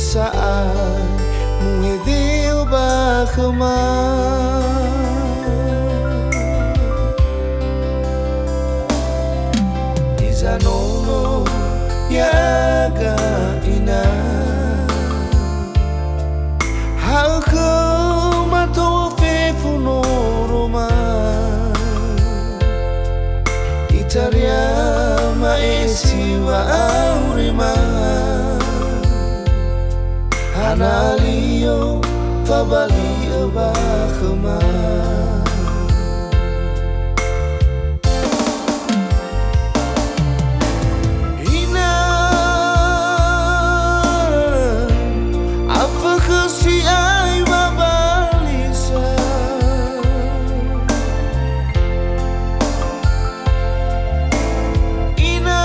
Lesaan muhidil bakhma Izanono yaga ina Halko mato fefuno roma Itaria maesiwa aurima Analio fabali bakhma Ina apa khasi ai babalisa Ina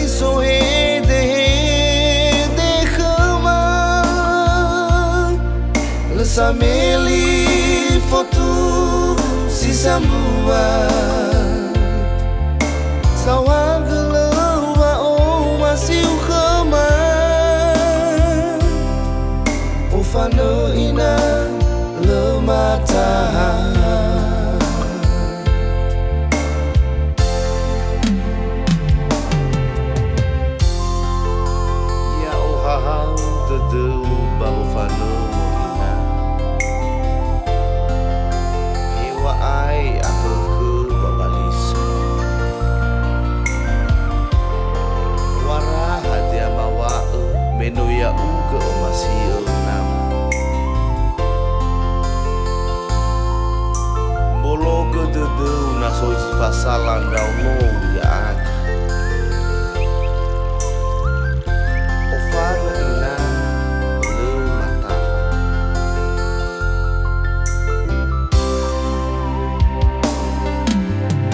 so he de khama Lesa meli foto si sambua Sawagalawa o masih khama Ufano ina lemata Menuya uga o masih nama Bolo ke dede naso isi pasalan dau no ya aga Ofano ina le mata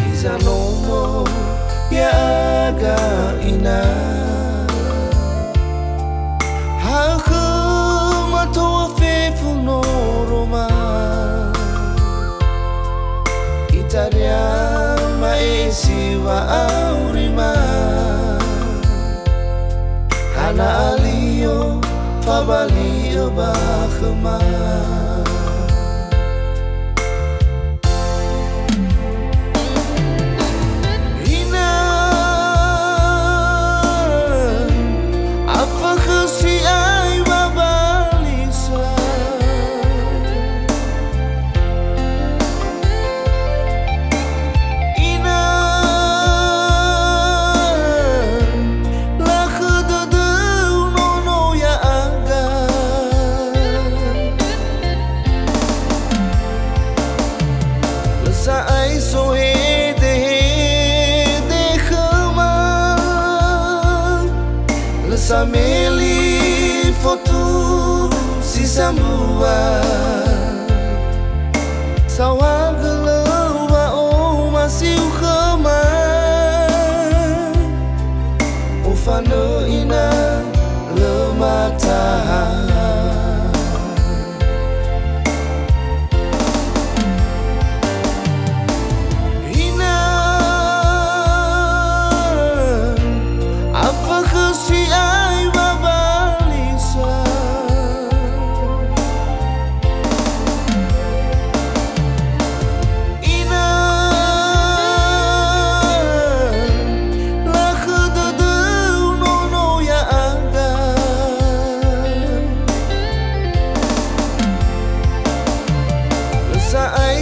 Izanomo ya aga ina Itaria maesiwa aurima Hana alio fabali bakhma Ina apa khasi ai babalisa Saai so he de khama Lesa meli foto si sambua Sawagalawa o masih khama Ufano ina lemata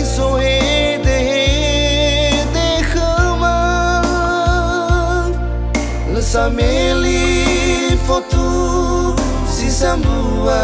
So he de khama Lesa meli foto si sambua